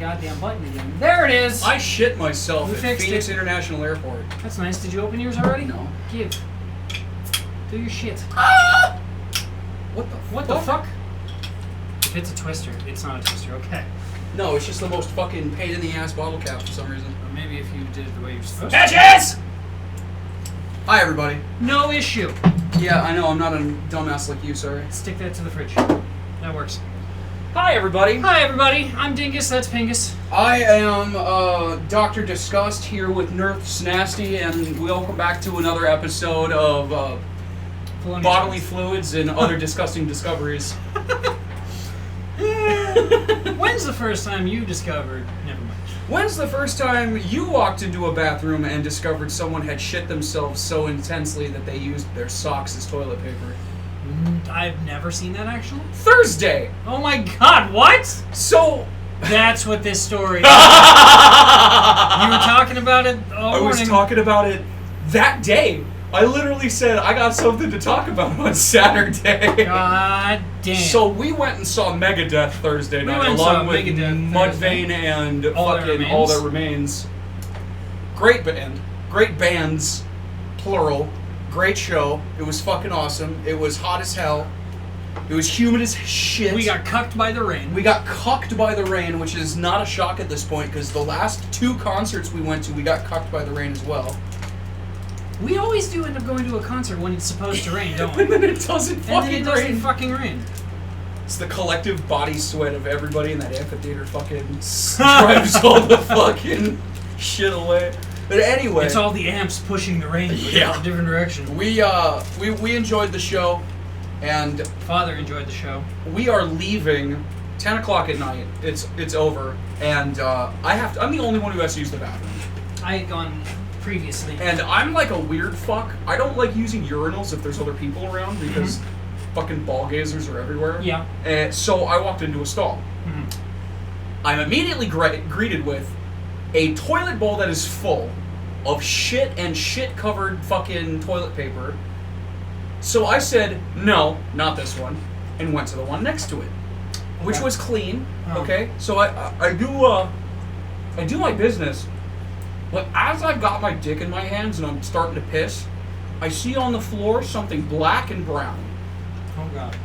goddamn button again. There it is! I shit myself We at fixed Phoenix it. International Airport. That's nice. Did you open yours already? No. Give. Do your shit. What The fuck? If it's a twister, it's not a twister, okay. No, it's just the most fucking pain in the ass bottle cap for some reason. Or maybe if you did it the way you're supposed to. Bitches! Hi, everybody. No issue. Yeah, I know, I'm not a dumbass like you, sorry. Stick that to the fridge. That works. Hi, everybody. Hi, everybody. I'm Dingus. That's Pingus. I am Dr. Disgust here with Nurse Nasty, and welcome back to another episode of bodily fluids and other disgusting discoveries. When's the first time you discovered... Never mind. When's the first time you walked into a bathroom and discovered someone had shit themselves so intensely that they used their socks as toilet paper? I've never seen that, actually. Thursday! Oh my god, what? So... That's what this story is. You were talking about it all morning. I was talking about it that day. I literally said, I got something to talk about on Saturday. God damn. So we went and saw Megadeth Thursday night, along with Mudvayne and fucking All That Remains. Great band. Great bands. Plural. Great show. It was fucking awesome. It was hot as hell. It was humid as shit. We got cucked by the rain. We got cucked by the rain, which is not a shock at this point, because the last two concerts we went to, we got cucked by the rain as well. We always do end up going to a concert when it's supposed to rain, don't we? And then it doesn't fucking rain. Fucking rain. It's the collective body sweat of everybody in that amphitheater fucking drives all the fucking shit away. But anyway, it's all the amps pushing the rain in a different direction. We enjoyed the show, and Father enjoyed the show. We are leaving 10 o'clock at night. It's over, and I'm the only one who has to use the bathroom. I had gone previously. And I'm like a weird fuck. I don't like using urinals if there's other people around because fucking ball gazers are everywhere. Yeah. And so I walked into a stall. I'm immediately greeted with a toilet bowl that is full of shit and shit-covered fucking toilet paper. So I said, no, not this one, and went to the one next to it, which was clean. Okay, so I do my business. But as I've got my dick in my hands and I'm starting to piss, I see on the floor something black and brown. Oh, God.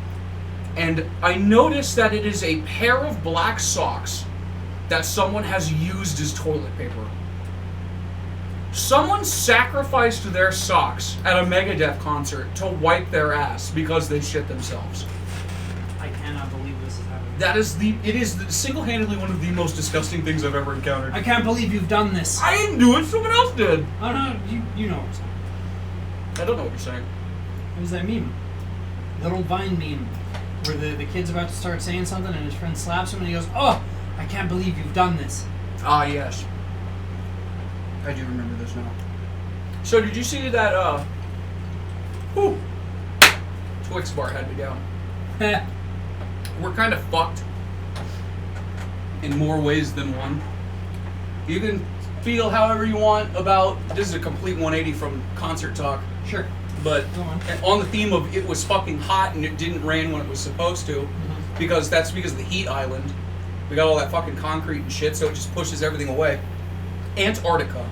And I notice that it is a pair of black socks that someone has used as toilet paper. Someone sacrificed their socks at a Megadeth concert to wipe their ass because they shit themselves. I cannot believe this is happening. It is single-handedly one of the most disgusting things I've ever encountered. I can't believe you've done this. I didn't do it, someone else did. Oh no, you know what I'm saying. I don't know what you're saying. It was that meme. Little Vine meme. Where the kid's about to start saying something and his friend slaps him and he goes, "Oh, I can't believe you've done this." Ah, yes. I do remember this now. So did you see that, Twix bar had me down. We're kind of fucked in more ways than one. You can feel however you want about, this is a complete 180 from concert talk. Sure. But on the theme of it was fucking hot and it didn't rain when it was supposed to, because that's because of the heat island. We got all that fucking concrete and shit, so it just pushes everything away. Antarctica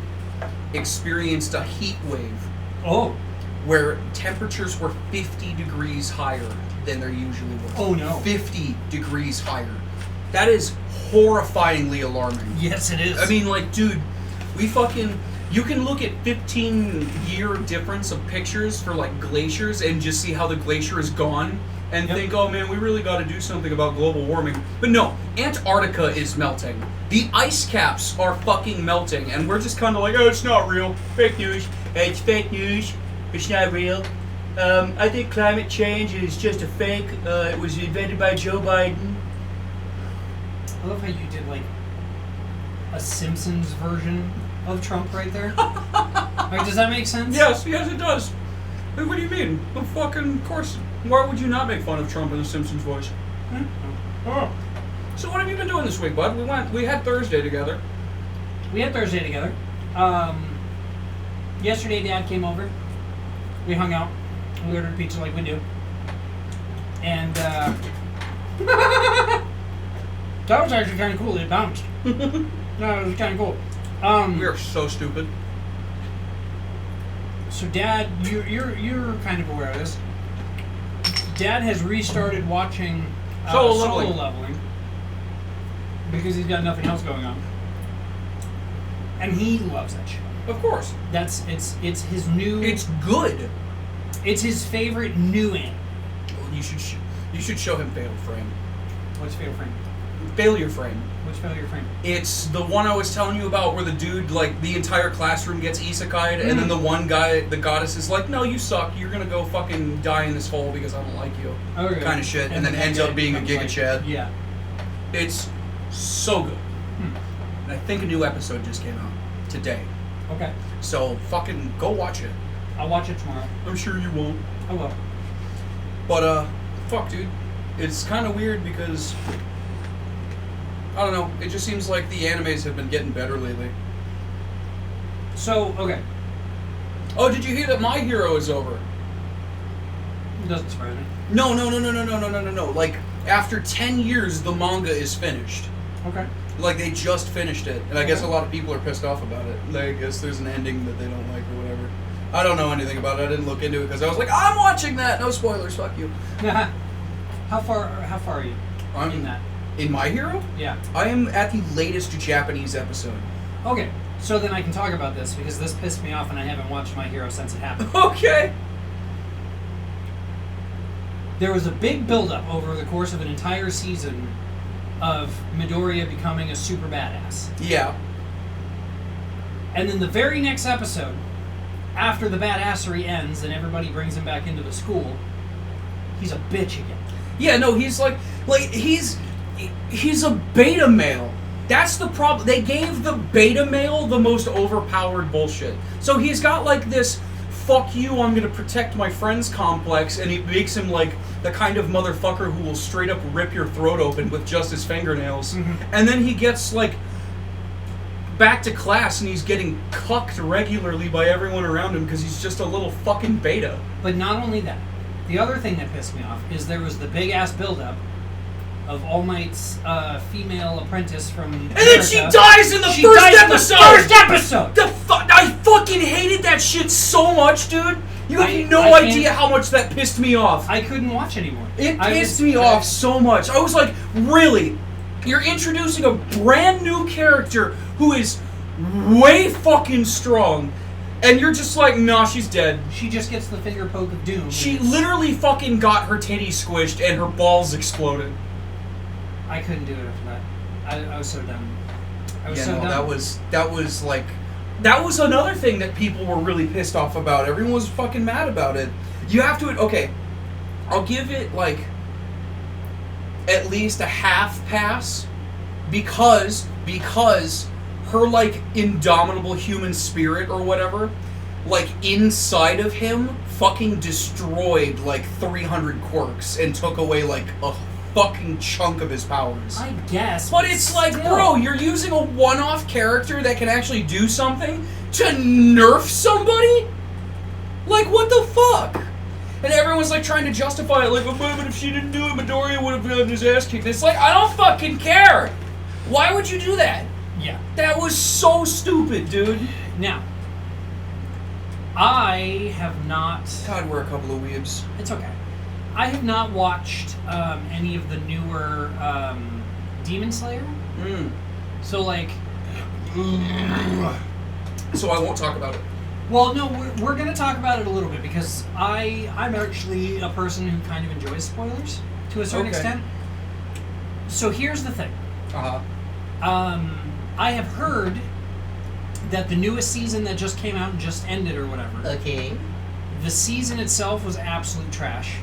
experienced a heat wave. Oh. Where temperatures were 50 degrees higher than there usually were. Oh no. 50 degrees higher. That is horrifyingly alarming. Yes, it is. I mean, like, dude, you can look at 15-year difference of pictures for, like, glaciers and just see how the glacier is gone and think, oh man, we really got to do something about global warming. But no, Antarctica is melting. The ice caps are fucking melting, and we're just kind of like, oh, it's not real. Fake news. It's fake news. It's not real. I think climate change is just a fake. It was invented by Joe Biden. I love how you did, like, a Simpsons version of Trump right there. Like, does that make sense? Yes, it does. Wait, what do you mean? Well, fucking, of course. Why would you not make fun of Trump in the Simpsons voice? Oh. So what have you been doing this week, bud? We had Thursday together. Yesterday, Dad came over. We hung out. We ordered pizza like we do. And, That was actually kind of cool. It bounced. No, it was kind of cool. We are so stupid. So, Dad, you're kind of aware of this. Dad has restarted watching Solo Leveling because he's got nothing else going on, and he loves that show. Of course. It's his new. It's good. It's his favorite new anime. You should show him Fatal Frame. What's Fatal Frame? Failure Frame. What's Failure Frame? It's the one I was telling you about where the dude, like, the entire classroom gets isekai'd, and then the one guy, the goddess, is like, no, you suck, you're gonna go fucking die in this hole because I don't like you. Okay. Kind of shit, and then ends up being a Giga Chad. Yeah. It's so good. And I think a new episode just came out today. Okay. So, fucking go watch it. I'll watch it tomorrow. I'm sure you won't. I will. But, fuck, dude. It's kind of weird because, I don't know, it just seems like the animes have been getting better lately. So, okay. Oh, did you hear that My Hero is over? It doesn't surprise me. No. Like, after 10 years, the manga is finished. Okay. Like, they just finished it. And I guess a lot of people are pissed off about it. Like, I guess there's an ending that they don't like or whatever. I don't know anything about it. I didn't look into it because I was like, I'm watching that! No spoilers, fuck you. How far are you in that? In My Hero? Yeah. I am at the latest Japanese episode. Okay. So then I can talk about this because this pissed me off and I haven't watched My Hero since it happened. Okay. There was a big buildup over the course of an entire season of Midoriya becoming a super badass. Yeah. And then the very next episode, after the badassery ends and everybody brings him back into the school, he's a bitch again. Yeah, no, he's he's a beta male. That's the problem. They gave the beta male the most overpowered bullshit. So he's got like this fuck you, I'm gonna protect my friends complex, and he makes him like the kind of motherfucker who will straight up rip your throat open with just his fingernails. And then he gets like back to class and he's getting cucked regularly by everyone around him because he's just a little fucking beta. But not only that, the other thing that pissed me off is there was the big ass buildup of All Might's female apprentice from America. And then she dies in the first episode! I fucking hated that shit so much, dude! You have no idea how much that pissed me off. I couldn't watch anymore. It pissed me off so much. I was like, really? You're introducing a brand new character who is way fucking strong, and you're just like, nah, she's dead. She just gets the finger poke of doom. She literally fucking got her titty squished and her balls exploded. I couldn't do it after that. I was so done. That was like, that was another thing that people were really pissed off about. Everyone was fucking mad about it. You have to, okay, I'll give it like at least a half pass because her like indomitable human spirit or whatever, like inside of him fucking destroyed like 300 quirks and took away like a fucking chunk of his powers. I guess. But it's like, bro, you're using a one-off character that can actually do something to nerf somebody? Like, what the fuck? And everyone's like trying to justify it, like, but if she didn't do it, Midoriya would have gotten his ass kicked. It's like, I don't fucking care. Why would you do that? Yeah. That was so stupid, dude. Now, I have not... God, we're a couple of weebs. It's okay. I have not watched any of the newer Demon Slayer. So, like... So I won't talk about it. Well, no, we're going to talk about it a little bit because I'm actually a person who kind of enjoys spoilers to a certain extent. So here's the thing. I have heard that the newest season that just came out and just ended or whatever. Okay. The season itself was absolute trash.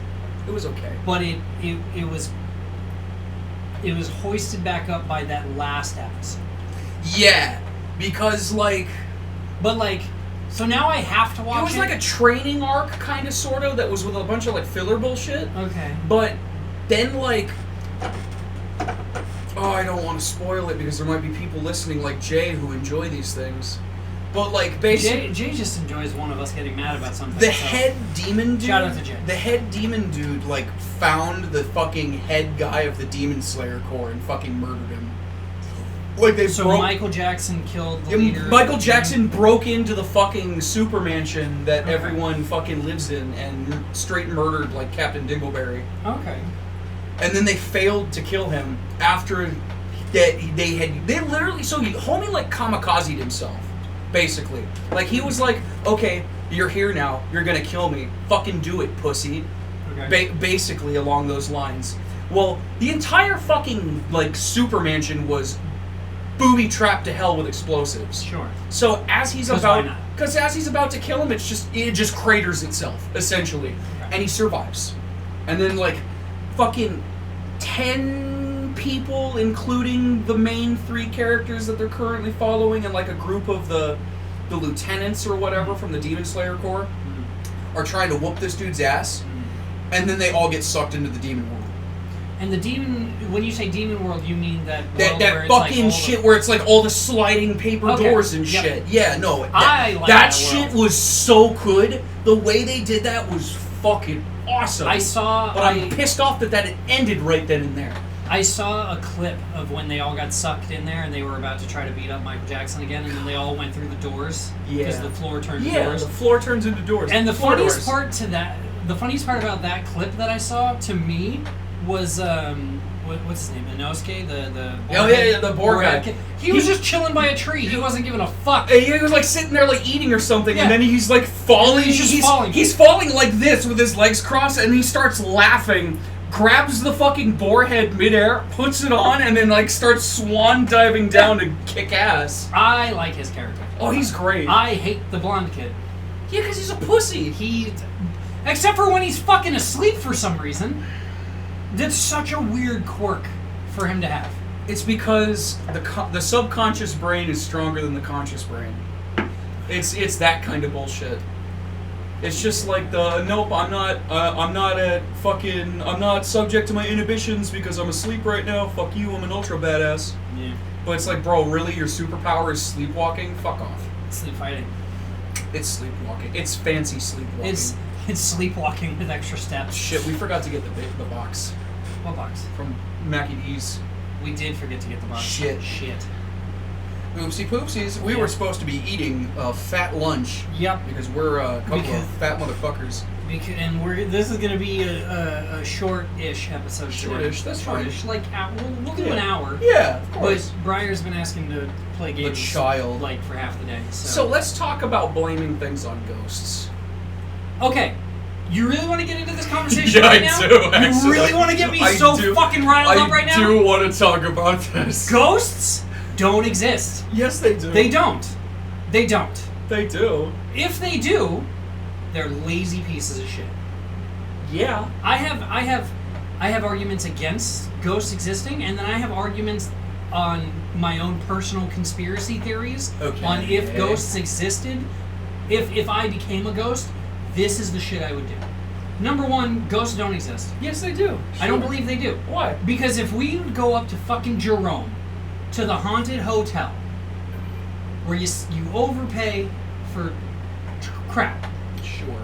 It was okay. But it was hoisted back up by that last episode. Yeah, because like... But like... So now I have to watch it. It was like a training arc, kind of, sort of, that was with a bunch of, like, filler bullshit. Okay. But then, like... Oh, I don't want to spoil it because there might be people listening like Jay who enjoy these things. But like basically, Jay just enjoys one of us getting mad about something. the head demon dude. Shout out to Jay. The head demon dude like found the fucking head guy of the Demon Slayer Corps and fucking murdered him. Like they So broke. Michael Jackson killed the leader. Michael Jackson broke into the fucking super mansion that everyone fucking lives in and straight murdered like Captain Dingleberry. Okay. And then they failed to kill him after that they literally homie like kamikazed himself, basically. Like he was like, okay, you're here now, you're gonna kill me, fucking do it, pussy. Okay. Basically along those lines. Well, the entire fucking like super mansion was booby trapped to hell with explosives. Sure. So as he's why not? about to kill him, it just craters itself essentially, Okay. and he survives. And then like fucking 10 people, including the main 3 characters that they're currently following, and like a group of the lieutenants or whatever from the Demon Slayer Corps, are trying to whoop this dude's ass, and then they all get sucked into the demon world. And the demon, when you say demon world, you mean that world where That it's fucking like shit where it's like all the sliding paper Okay, doors and yep. shit. Yeah, no. I like that that shit world. was so good. The way they did that was fucking awesome. But I'm pissed off that it ended right then and there. I saw a clip of when they all got sucked in there and they were about to try to beat up Michael Jackson again, and then they all went through the doors because the floor turned to doors. The floor turns into doors. And the Floor funniest doors. the funniest part about that clip that I saw to me was what's his name? Inosuke, the the boar guy. kid. He was just chilling by a tree. He wasn't giving a fuck. He was like sitting there like eating or something, Yeah. and then he's like falling. He's just falling. He's falling like this with his legs crossed, and he starts laughing. Grabs the fucking boar head midair, puts it on, and then like starts swan diving down to kick ass. I like his character. Oh, he's great. I hate the blonde kid. Yeah, because he's a pussy. Except for when he's fucking asleep for some reason. That's such a weird quirk for him to have. It's because the subconscious brain is stronger than the conscious brain. It's that kind of bullshit. It's just like nope, I'm not subject to my inhibitions because I'm asleep right now. Fuck you, I'm an ultra badass. Yeah. But it's like, bro, really, your superpower is sleepwalking? Fuck off. Sleep fighting. It's sleepwalking. It's fancy sleepwalking. It's sleepwalking with extra steps. Shit, we forgot to get the box What box? from Mackie D's. We did forget to get the box. Shit. Oopsie poopsies. We were supposed to be eating a fat lunch. Yep. Because we're a couple of fat motherfuckers. And this is gonna be a short-ish episode. Shortish, today. that's shortish. Like we'll do an hour. Yeah, of course. But Briar's been asking to play games. The child. Like for half the day. So let's talk about blaming things on ghosts. Okay. You really want to get into this conversation Yeah, right I now? do, actually. You really want to get me I so do. fucking riled up right now? I do want to talk about this. Ghosts don't exist. Yes, they do. They don't. They don't. They do. If they do, they're lazy pieces of shit. Yeah. I have arguments against ghosts existing, and then I have arguments on my own personal conspiracy theories on if ghosts existed. If I became a ghost, this is the shit I would do. Number one, ghosts don't exist. Yes, they do. I don't believe they do. Why? Because if we go up to fucking Jerome, to the haunted hotel, where you overpay for crap. Sure.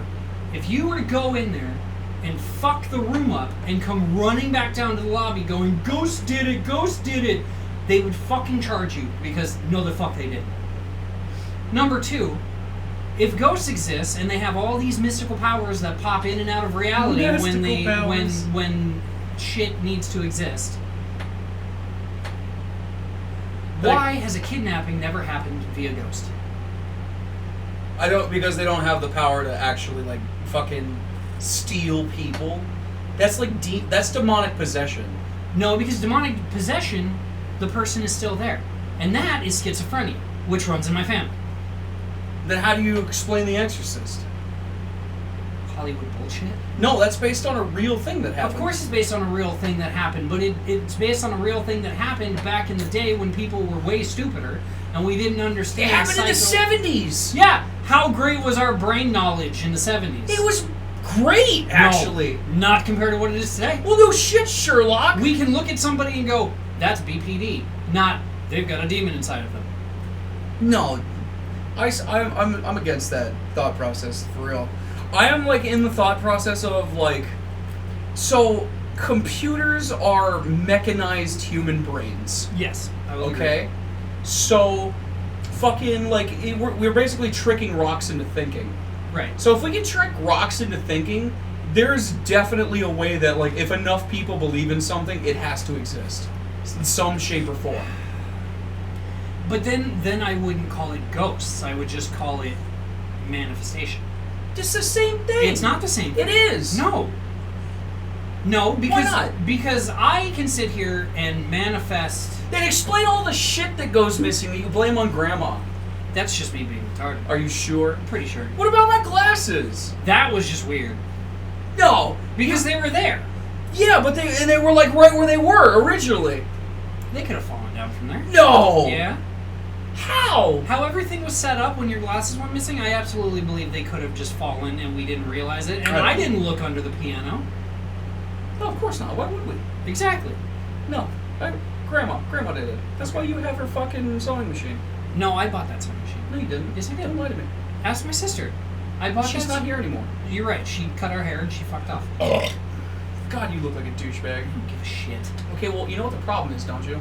If you were to go in there and fuck the room up and come running back down to the lobby going, "Ghost did it, Ghost did it," they would fucking charge you because no the fuck they didn't. Number two, if ghosts exist and they have all these mystical powers that pop in and out of reality when shit needs to exist, why has a kidnapping never happened via ghost? Because they don't have the power to actually like fucking steal people. That's like that's demonic possession. No, because demonic possession, the person is still there. And that is schizophrenia, which runs in my family. Then how do you explain The Exorcist? Hollywood bullshit? No, that's based on a real thing that happened. Of course it's based on a real thing that happened, but it's based on a real thing that happened back in the day when people were way stupider and we didn't understand. It happened in the 70s! Yeah! How great was our brain knowledge in the 70s? It was great, actually. No, not compared to what it is today. Well, no shit, Sherlock! We can look at somebody and go, that's BPD, not they've got a demon inside of them. No. I'm against that thought process, for real. I am, like, in the thought process of, like, so computers are mechanized human brains. Yes, I will Okay? agree. So, fucking, like, we're basically tricking rocks into thinking. Right. So if we can trick rocks into thinking, there's definitely a way that, like, if enough people believe in something, it has to exist. In some shape or form. But then I wouldn't call it ghosts. I would just call it manifestation. It's the same thing. It's not the same thing. It is. No. No, because not? because I can sit here and manifest. Then explain all the shit that goes missing that you blame on Grandma. That's just me being retarded. Are you sure? I'm pretty sure. What about my glasses? That was just weird No. because they were there. Yeah, but they were, like, right where they were originally. They could have fallen down from there. No. Yeah. How? How everything was set up when your glasses went missing, I absolutely believe they could have just fallen and we didn't realize it. And I didn't look under the piano. No, of course not. Why would we? Exactly. No. Grandma did it. That's why you have her fucking sewing machine. No, I bought that sewing machine. No, you didn't. Yes, I did. Don't lie to me. Ask my sister. I bought She's that not here anymore. You're right. She cut her hair and she fucked off. God, you look like a douchebag. I don't give a shit. Okay, well, you know what the problem is, don't you?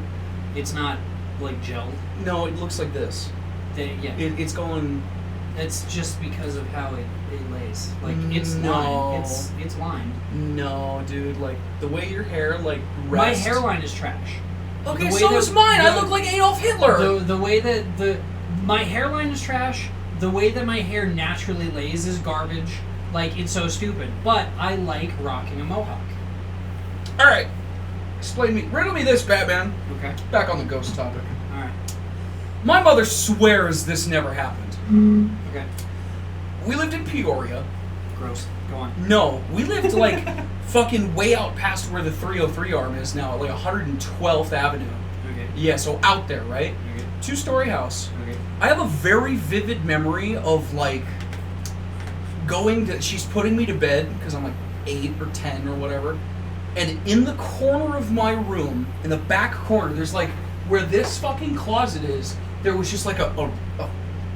It's not like gelled. No, it looks like this. Yeah. It's going... It's just because of how it lays. Like it's No. lined. It's lined. No, dude. Like, the way your hair, like, My rests... hairline is trash. Okay, The way so that- is mine. I the- look like Adolf Hitler. The way that my hairline is trash. The way that my hair naturally lays is garbage. Like it's so stupid. But I like rocking a mohawk. All right. Riddle me this, Batman. Okay. Back on the ghost topic. All right. My mother swears this never happened. Okay. We lived in Peoria. Gross. Go on. No, we lived, like, fucking way out past where the 303 arm is now, like 112th Avenue. Okay. Yeah, so out there, right? Okay. 2-story house. Okay. I have a very vivid memory of, like, she's putting me to bed, because I'm like 8 or 10 or whatever, and in the corner of my room, in the back corner, there's, like, where this fucking closet is, there was just like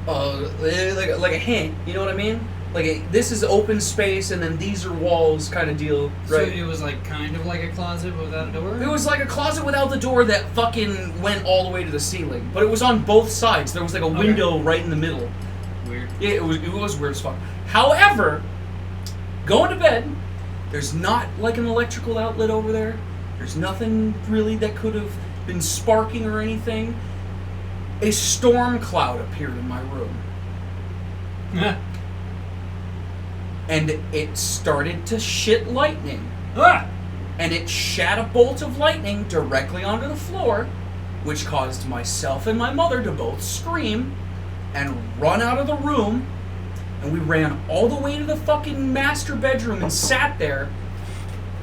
like a hint, you know what I mean? Like, this is open space, and then these are walls kind of deal, right? So it was like kind of like a closet without a door? It was like a closet without the door that fucking went all the way to the ceiling. But it was on both sides. There was like a window right in the middle. Weird. Yeah, it was weird as fuck. However, going to bed, there's not like an electrical outlet over there. There's nothing really that could have been sparking or anything. A storm cloud appeared in my room. And it started to shit lightning. Ah! And it shat a bolt of lightning directly onto the floor, which caused myself and my mother to both scream and run out of the room. And we ran all the way to the fucking master bedroom and sat there.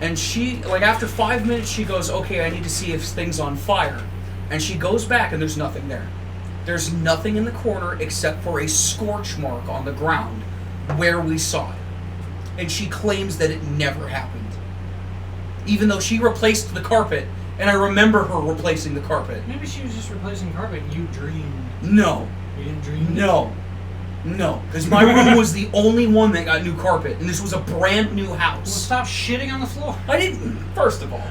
And she, like, after 5 minutes, she goes, okay, I need to see if thing's on fire. And she goes back and there's nothing there. There's nothing in the corner except for a scorch mark on the ground where we saw it. And she claims that it never happened. Even though she replaced the carpet, and I remember her replacing the carpet. Maybe she was just replacing carpet and you dreamed. No. You didn't dream? No. Because my room was the only one that got new carpet, and this was a brand new Well, house. stop shitting on the floor. I didn't. First of all,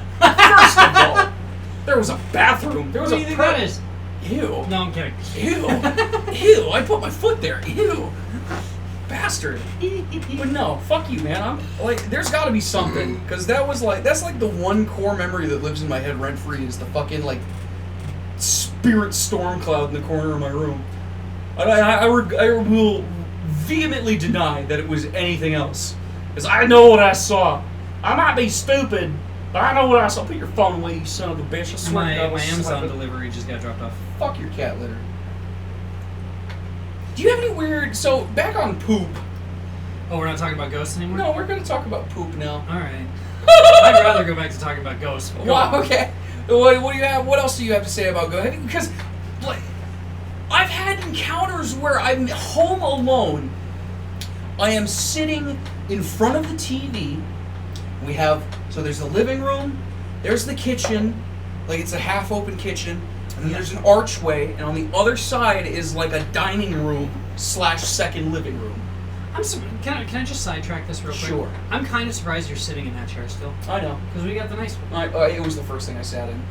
there was a bathroom. There was What do you think that is? Ew. No, I'm kidding. Ew. Ew. I put my foot there. Ew. Bastard. But no, fuck you, man. I'm like, there's got to be something, because that's like the one core memory that lives in my head rent free is the fucking like spirit storm cloud in the corner of my room. I will vehemently deny that it was anything else, because I know what I saw. I might be stupid, but I know what I saw. Put your phone away, you son of a bitch. I swear to God, My I'll slap Amazon it. delivery just got dropped off. Fuck your cat litter. Do you have any weird... So, back on poop. Oh, we're not talking about ghosts anymore? No, we're going to talk about poop now. Alright. I'd rather go back to talking about ghosts. Go Wow, on. okay. What do you have? What else do you have to say about ghosts? Because, like, I've had encounters where I'm home alone. I am sitting in front of the TV. We have... So, there's the living room. There's the kitchen. Like, it's a half-open kitchen. And then there's an archway, and on the other side is like a dining room / second living room. Can I just sidetrack this real quick? Sure. I'm kind of surprised you're sitting in that chair still. I know. Because we got the nice one. It was the first thing I sat in.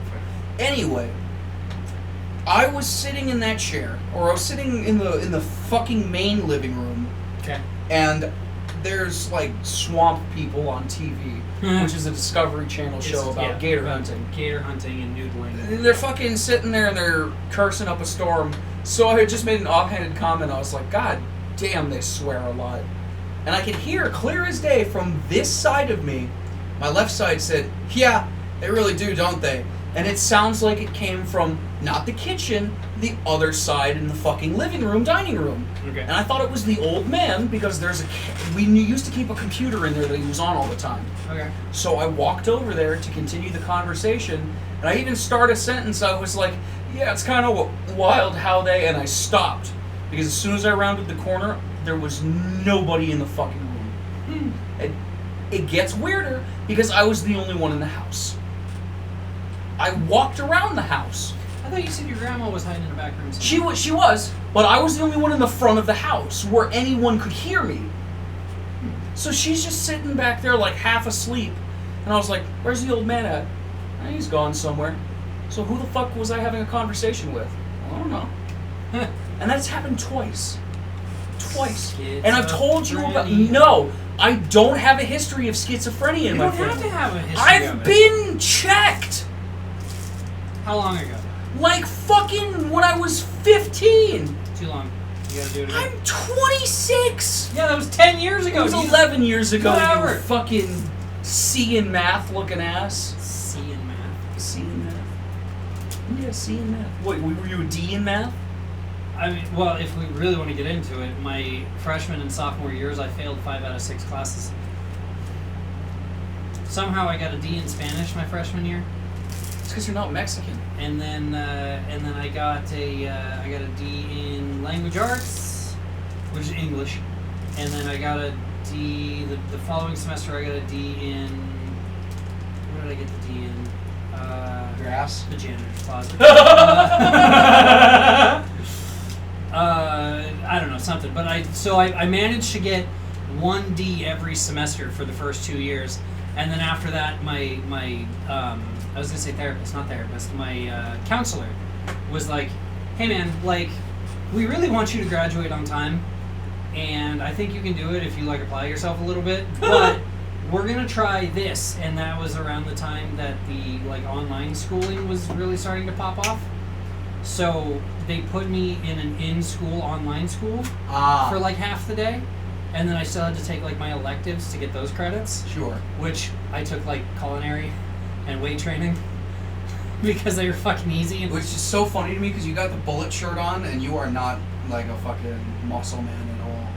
Anyway, I was sitting in that chair, or I was sitting in the fucking main living room, Okay. and there's like swamp people on TV, which is a Discovery Channel show about gator hunting. Gator hunting and noodling. And they're fucking sitting there and they're cursing up a storm. So I had just made an offhanded comment. I was like, God damn, they swear a lot. And I could hear clear as day from this side of me. My left side said, yeah, they really do, don't they? And it sounds like it came from not the kitchen, the other side in the fucking living room, dining room. Okay. And I thought it was the old man because we used to keep a computer in there that he was on all the time. Okay. So I walked over there to continue the conversation, and I even started a sentence. I was like, yeah, it's kind of wild how they... And I stopped, because as soon as I rounded the corner, there was nobody in the fucking room. It gets weirder, because I was the only one in the house. I walked around the house. I thought you said your grandma was hiding in the back room. She was, but I was the only one in the front of the house where anyone could hear me. So she's just sitting back there like half asleep, and I was like, where's the old man at? He's gone somewhere. So who the fuck was I having a conversation with? I don't know. And that's happened twice. And I've told you about... No, I don't have a history of schizophrenia in my family. You don't have to have a history of it. I've been checked! How long ago? Like fucking when I was 15. Too long. You gotta do it again. I'm 26! Yeah, that was 10 years ago. It was 11 years ago, Whatever. you fucking C in math looking ass. C in math. C in math. Yeah, C in math. Wait, were you a D in math? I mean, well, if we really want to get into it, my freshman and sophomore years, I failed 5 out of 6 classes. Somehow I got a D in Spanish my freshman year. It's because you're not Mexican. And then I got a D in language arts, which is English. And then I got a D the following semester. I got a D in, what did I get the D in? Your ass? The janitor's closet. I don't know, something. But I managed to get 1 D every semester for the first 2 years, and then after that, my I was gonna say therapist, not therapist. My counselor was like, "Hey man, like, we really want you to graduate on time, and I think you can do it if you like apply yourself a little bit, but we're gonna try this." And that was around the time that the like online schooling was really starting to pop off. So they put me in an in-school online school for like half the day, and then I still had to take like my electives to get those credits. Sure. Which I took like culinary and weight training because they were fucking easy. Which is so funny to me because you got the bullet shirt on and you are not like a fucking muscle man at all.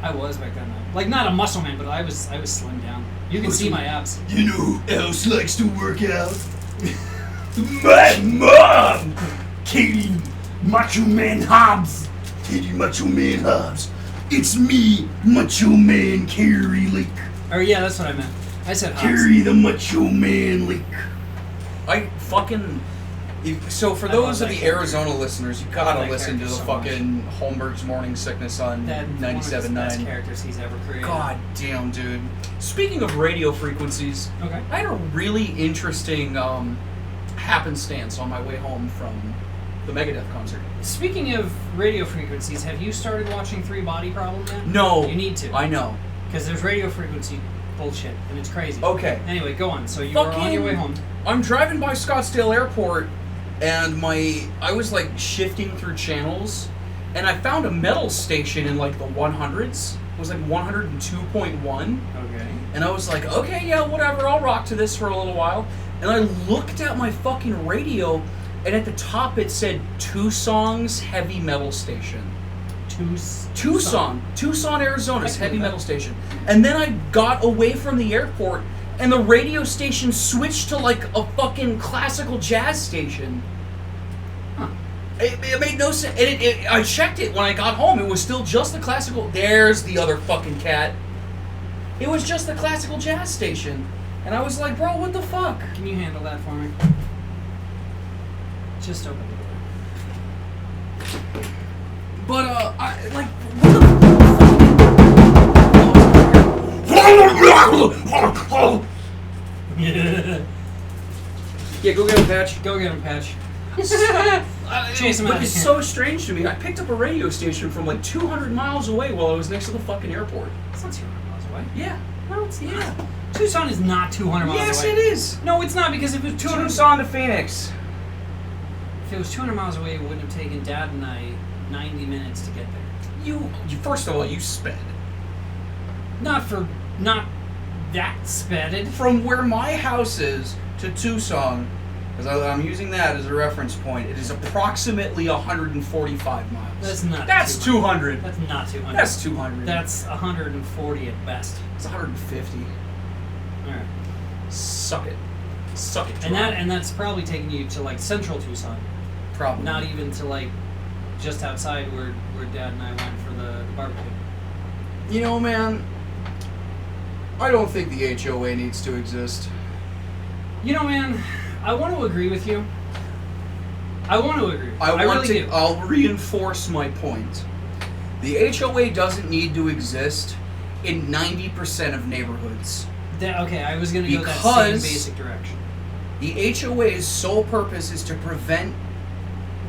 I was back then though. Like not a muscle man, but I was slim down. You can see my abs. You know who else likes to work out? My mom! Katie Macho Man Hobbs. Katie Macho Man Hobbs. It's me, Macho Man Carrie Lake. Oh yeah, that's what I meant. I said Hobbs. Carrie the Macho Man Lake. I fucking... So for those of the Arizona listeners, you gotta listen to the fucking Holmberg's Morning Sickness on That one of the best 97.9. characters he's ever created. God damn, dude. Speaking of radio frequencies, Okay. I had a really interesting happenstance on my way home from the Megadeth concert. Speaking of radio frequencies, have you started watching Three Body Problem yet? No. You need to. I know. Because there's radio frequency bullshit, and it's crazy. Okay. Anyway, go on. So you were on your way home. I'm driving by Scottsdale Airport, and I was like shifting through channels, and I found a metal station in like the 100s. It was like 102.1. Okay. And I was like, okay, yeah, whatever, I'll rock to this for a little while. And I looked at my fucking radio, and at the top it said Tucson's Heavy Metal Station. Tucson, Arizona's heavy metal station. And then I got away from the airport, and the radio station switched to like a fucking classical jazz station. Huh. It made no sense. And I checked it when I got home. It was still just the classical. There's the other fucking cat. It was just the classical jazz station. And I was like, bro, what the fuck? Can you handle that for me? Just open the door. But I like what the yeah, go get him, Patch. Go get him, Patch. Chase him But out. it's so strange to me. I picked up a radio station from like 200 miles away while I was next to the fucking airport. It's not 200 miles away. Yeah. No, it's not. Tucson is not 200 miles Yes, away. it is. No, it's not, because if it was 200 Tucson to Phoenix. If it was 200 miles away, it wouldn't have taken Dad and I 90 minutes to get there. You first of all, you sped. Not that spedded. From where my house is to Tucson, because I'm using that as a reference point, it is approximately 145 miles. That's not. That's 200. That's not 200. That's 200. That's 140 at best. It's 150. All right. Suck it. Suck it. And that's probably taking you to like central Tucson. Probably. Not even to like just outside where Dad and I went for the barbecue. You know, man, I don't think the HOA needs to exist. You know, man, I want to agree with you. I want to agree. I want really to. do. I'll reinforce my point. The HOA doesn't need to exist in 90% of neighborhoods. Okay, I was going to go that same basic direction. The HOA's sole purpose is to prevent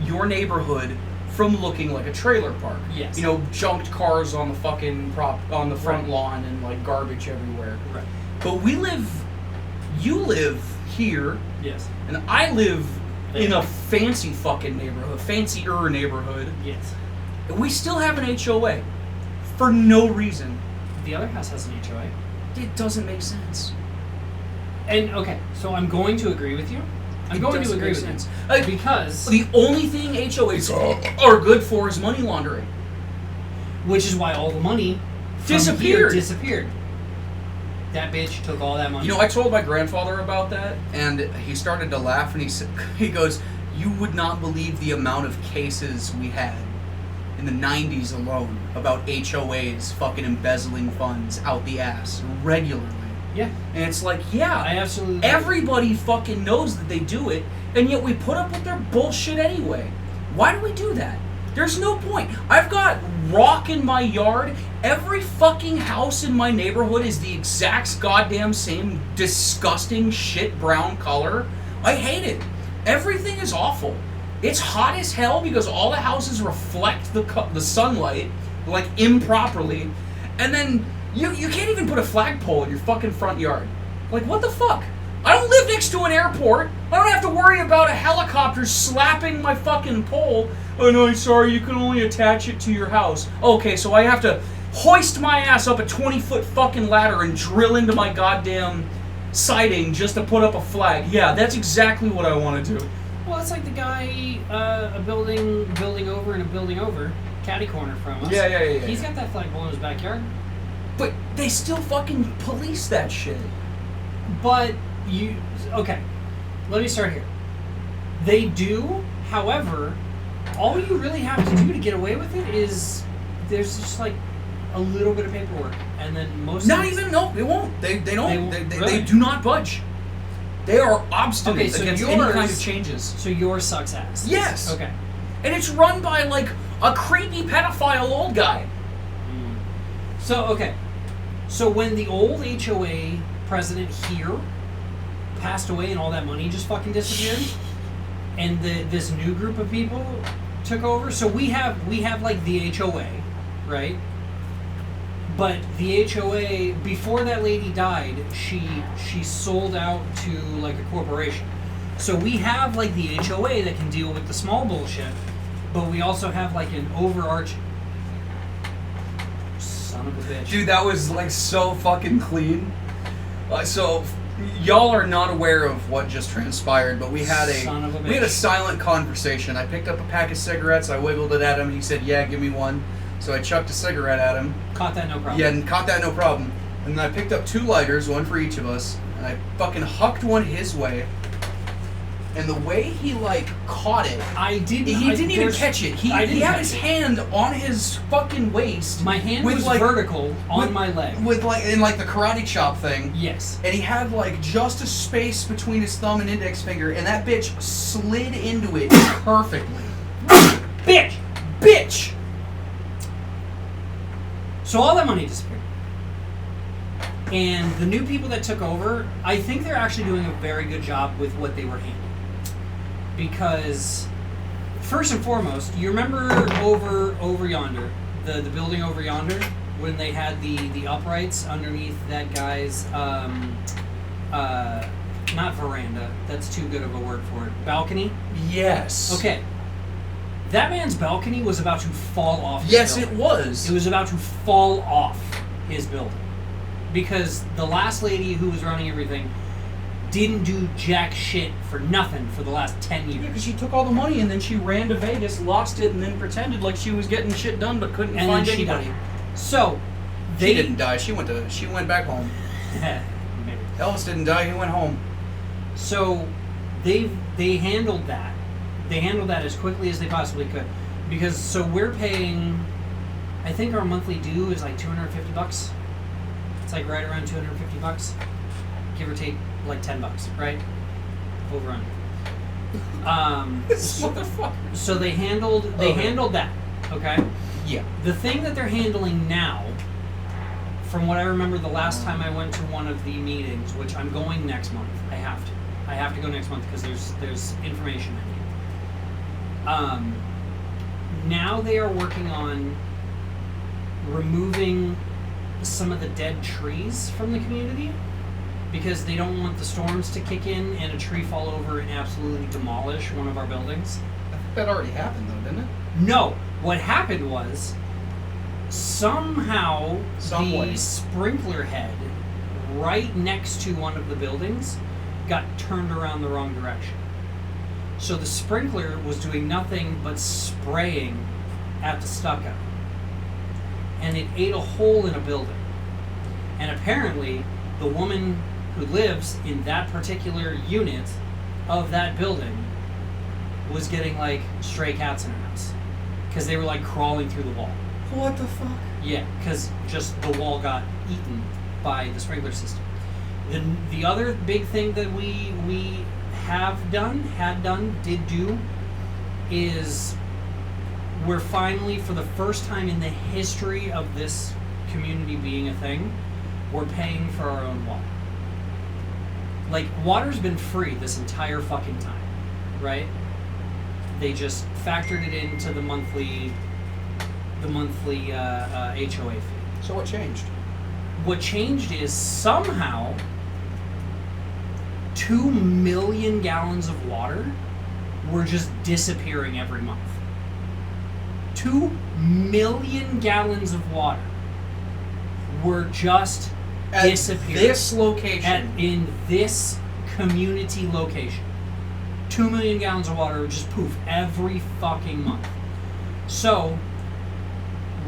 your neighborhood from looking like a trailer park. Yes. You know, junked cars on the fucking on the front Right. lawn and like garbage everywhere. Right. But you live here, Yes. and I live in a fancy fucking neighborhood, fancier neighborhood. Yes. And we still have an HOA for no reason. The other house has an HOA. It doesn't make sense. And okay, so I'm going to agree with you. I'm going to doesn't agree make with sense. you Like, because the only thing HOAs are good for is money laundering. which is why all the money from Disappeared. here disappeared. That bitch took all that money. You know, I told my grandfather about that, and he started to laugh, and he goes, "You would not believe the amount of cases we had in the 90s alone about HOAs fucking embezzling funds out the ass regularly." Yeah, And it's like, yeah, I absolutely. everybody fucking knows that they do it, and yet we put up with their bullshit anyway. Why do we do that? There's no point. I've got rock in my yard. Every fucking house in my neighborhood is the exact goddamn same disgusting shit brown color. I hate it. Everything is awful. It's hot as hell because all the houses reflect the sunlight, like, improperly. And then you can't even put a flagpole in your fucking front yard. Like, what the fuck? I don't live next to an airport. I don't have to worry about a helicopter slapping my fucking pole. Oh no, sorry, you can only attach it to your house. Okay, so I have to hoist my ass up a 20-foot fucking ladder and drill into my goddamn siding just to put up a flag. Yeah, that's exactly what I want to do. Well, it's like the guy, a building over and a building over, catty corner from us. Yeah. He's got that flagpole in his backyard. But they still fucking police that shit. But okay, let me start here. They do, however, all you really have to do to get away with it is there's just like a little bit of paperwork, and then most. Not even, no, they won't. They don't. They really? do not budge. They are obstinate Okay, so against yours, any kind of changes. So yours sucks ass. Yes. Okay. And it's run by like a creepy pedophile old guy. So okay, so when the old HOA president here passed away and all that money just fucking disappeared, and this new group of people took over. So we have like the HOA, right? But the HOA, before that lady died, she sold out to like a corporation. So we have like the HOA that can deal with the small bullshit, but we also have like an overarching. Son of a bitch. Dude, that was like so fucking clean. So y'all are not aware of what just transpired, but we had Son of a a bitch. silent conversation. I picked up a pack of cigarettes, I wiggled it at him, and he said, "Yeah, give me one." So I chucked a cigarette at him. Caught that no problem. Yeah, and caught that no problem. And then I picked up 2 lighters, one for each of us, and I fucking hucked one his way. And the way he like caught it, I didn't. he didn't even catch it. He I didn't had catch his it. hand on his fucking waist. My hand with, was like, vertical on with- my leg. with like in like the karate chop thing. Yes. And he had like just a space between his thumb and index finger, and that bitch slid into it perfectly. Bitch! that took over, I think they're actually doing a very good job with what they were handling. Because, first and foremost, you remember over yonder, the building over yonder, when they had the uprights underneath that guy's, not veranda, that's too good of a word for it, balcony? Yes. Okay. That man's balcony was about to fall off his Yes, building. it was. It was about to fall off his building. Because the last lady who was running everything didn't do jack shit for nothing for the last 10 years. Yeah, because she took all the money and then she ran to Vegas, lost it, and then pretended like she was getting shit done but couldn't And find then she anybody. died. So, She they didn't die. She went back home. Maybe. Elvis didn't die. He went home. So, they handled that. They handled that as quickly as they possibly could, because so we're paying. I think our monthly due is like $250. It's like right around $250, give or take, like $10, right? Over under. This motherfucker. So they handled that. Okay. Yeah. The thing that they're handling now, from what I remember the last time I went to one of the meetings, which I'm going next month. I have to go next month because there's information I need. Now they are working on removing some of the dead trees from the community because they don't want the storms to kick in and a tree fall over and absolutely demolish one of our buildings. I think that already happened though, didn't it? No, what happened was somehow Some way. the sprinkler head right next to one of the buildings got turned around the wrong direction. So the sprinkler was doing nothing but spraying at the stucco. And it ate a hole in a building. And apparently, the woman who lives in that particular unit of that building was getting like stray cats in her house. Because they were like crawling through the wall. What the fuck? Yeah, because just the wall got eaten by the sprinkler system. The other big thing that we did do is we're finally, for the first time in the history of this community being a thing, we're paying for our own water. Like, water's been free this entire fucking time, right? They just factored it into the monthly HOA fee. So what changed? What changed is somehow 2 million gallons of water were just disappearing every month. 2 million gallons of water were just disappearing. This location. In this community location. 2 million gallons of water would just poof every fucking month. So,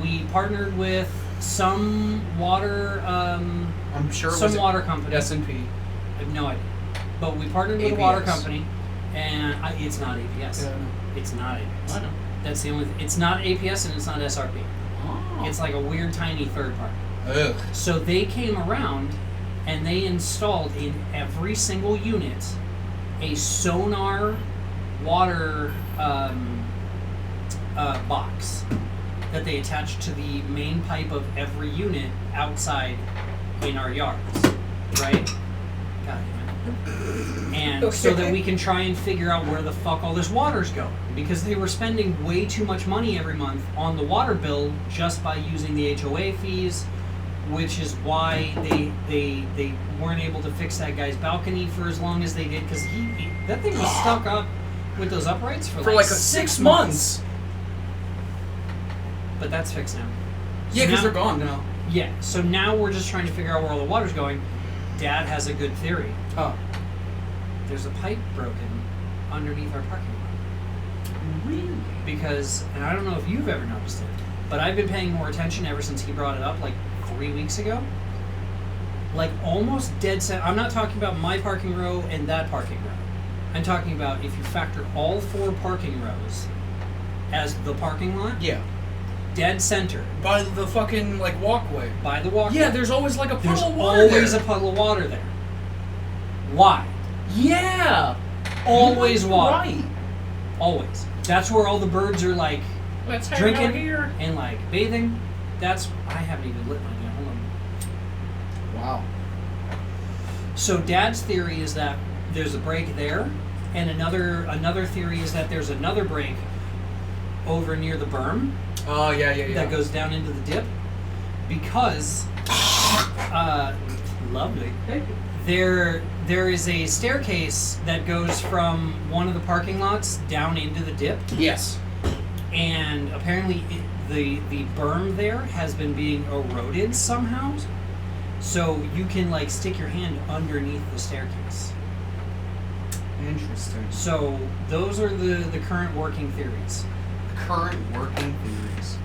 we partnered with some water, I'm sure it some was water company. S&P. I have no idea. But we partnered with a ABS. water company, and it's not APS. Yeah. It's not APS. I know. That's the only. It's not APS and it's not SRP. Oh. It's like a weird tiny third party. Ugh. So they came around, and they installed in every single unit a sonar water box that they attached to the main pipe of every unit outside in our yards, right? God damn it. And so that we can try and figure out where the fuck all this water's going. Because they were spending way too much money every month on the water bill just by using the HOA fees, which is why they weren't able to fix that guy's balcony for as long as they did, because that thing was stuck up with those uprights for like 6 months. But that's fixed now. Yeah, because now- they're gone now. Yeah, so now we're just trying to figure out where all the water's going. Dad has a good theory. Oh. There's a pipe broken underneath our parking lot. Really? Because, and I don't know if you've ever noticed it, but I've been paying more attention ever since he brought it up like 3 weeks ago. Like almost dead set. I'm not talking about my parking row and that parking row. I'm talking about if you factor all 4 parking rows as the parking lot, Yeah. dead center By the fucking, like, walkway. by the walkway. Yeah, there's always, like, a There's puddle of water always there. a puddle of water there. Why? Yeah. Always You're water. Right. Always. That's where all the birds are like Let's hang drinking out here. and like bathing. I haven't even lit my damn. Hold on. Wow. So Dad's theory is that there's a break there, and another theory is that there's another break over near the berm Oh, yeah. that goes down into the dip, because lovely. There is a staircase that goes from one of the parking lots down into the dip, Yes. and apparently the berm there has been being eroded somehow, so you can like stick your hand underneath the staircase. Interesting. So those are the current working theories. Current working theories.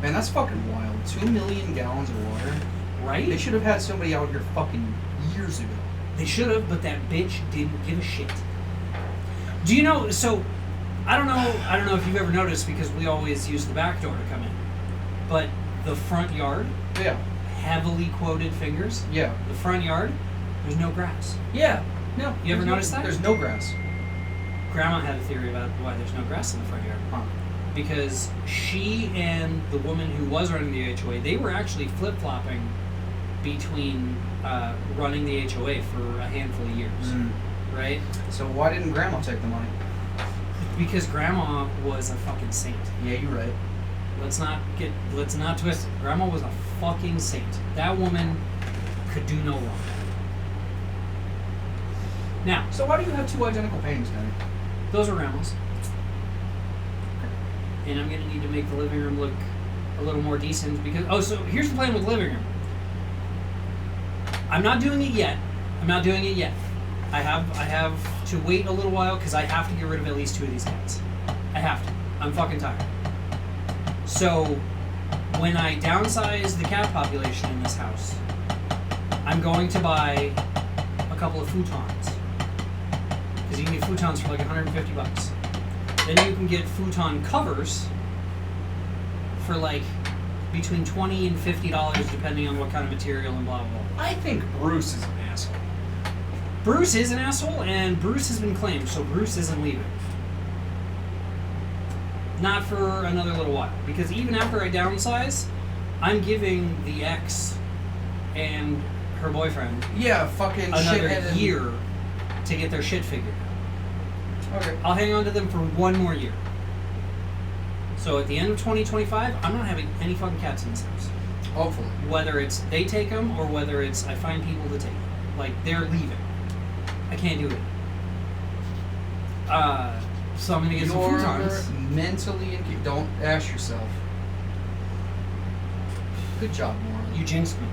Man, that's fucking wild. 2 million gallons of water. Right? They should have had somebody out here fucking years ago. They should have, but that bitch didn't give a shit. Do you know? So, I don't know if you've ever noticed, because we always use the back door to come in, but the front yard, Yeah. heavily quoted fingers. Yeah. The front yard, there's no grass. Yeah. No. You ever there's notice that? There's no grass. Grandma had a theory about why there's no grass in the front yard. Huh. Because she and the woman who was running the HOA, they were actually flip-flopping between running the HOA for a handful of years, right? So why didn't Grandma take the money? Because Grandma was a fucking saint. Yeah, you're right. Let's not twist it. Grandma was a fucking saint. That woman could do no wrong. Now, So why do you have 2 identical paintings, Danny? those are Grandma's. And I'm gonna need to make the living room look a little more decent because so here's the plan with the living room. I'm not doing it yet. I have to wait a little while because I have to get rid of at least 2 of these cats. I have to. I'm fucking tired. So when I downsize the cat population in this house, I'm going to buy a couple of futons. Because you can get futons for like $150. Then you can get futon covers for like between $20 and $50 depending on what kind of material and blah blah blah. I think Bruce is an asshole. Bruce is an asshole, and Bruce has been claimed, so Bruce isn't leaving. Not for another little while. Because even after I downsize, I'm giving the ex and her boyfriend Yeah, fucking another shithead. year to get their shit figured out. Okay. I'll hang on to them for 1 more year. So at the end of 2025, I'm not having any fucking cats in this house. Hopefully. Whether it's they take them or whether it's I find people to take them. Like, they're leaving. I can't do it. So I'm gonna get some You're futons. mentally don't ask yourself. Good job, Moran. You jinxed me.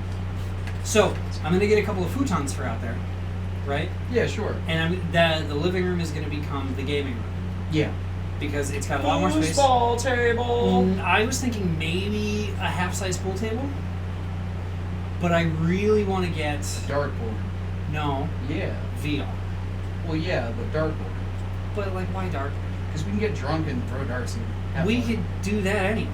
So I'm gonna get a couple of futons for out there, right? Yeah, sure. And the living room is gonna become the gaming room Yeah. because it's got a lot more space. Foosball table. I was thinking maybe a half-size pool table, but I really want to get Dartboard. no Yeah. VR. Well, yeah, but dartboard. But like, why dark? Because we can get drunk and throw darts and have We fun. could do that anyway.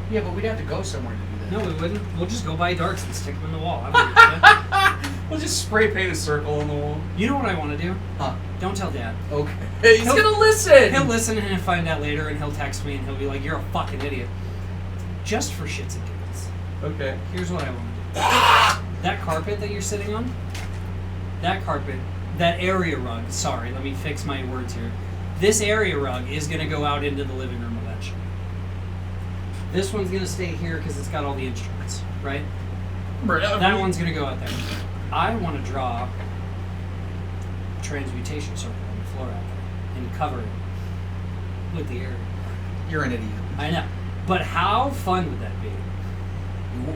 Yeah, but we'd have to go somewhere to do that. No, we wouldn't. We'll just go buy darts and stick them in the wall. I don't give a shit. We'll just spray paint a circle on the wall. You know what I want to do? Huh. Don't tell Dad. Okay. He's He'll- gonna listen! He'll listen and he'll find out later, and he'll text me and he'll be like, "You're a fucking idiot." Just for shits and giggles. Okay. Here's what I want to do. That carpet that you're sitting on, that area rug, sorry, let me fix my words here. This area rug is going to go out into the living room eventually. This one's going to stay here because it's got all the instruments, right? That one's going to go out there. I want to draw a transmutation circle on the floor out there and cover it with the area. You're an idiot. I know. But how fun would that be?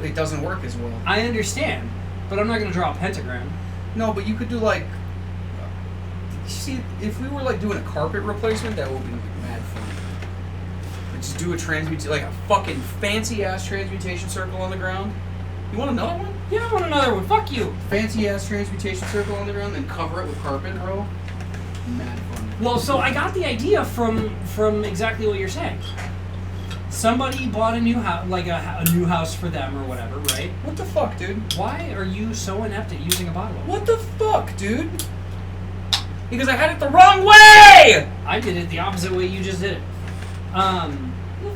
It doesn't work as well. I understand, but I'm not going to draw a pentagram. No, but you could do like. See, if we were like doing a carpet replacement, that would be like mad fun. Like, just do a transmutation, like a fucking fancy ass transmutation circle on the ground. You want another one? Yeah, I want another one. Fuck you. Fancy ass transmutation circle on the ground, then cover it with carpet, bro. Mad fun. Well, so I got the idea from exactly what you're saying. Somebody bought a new house, like a new house for them or whatever, right? What the fuck, dude? Why are you so inept at using a bottle? What the fuck, dude? Because I had it the wrong way! I did it the opposite way you just did it.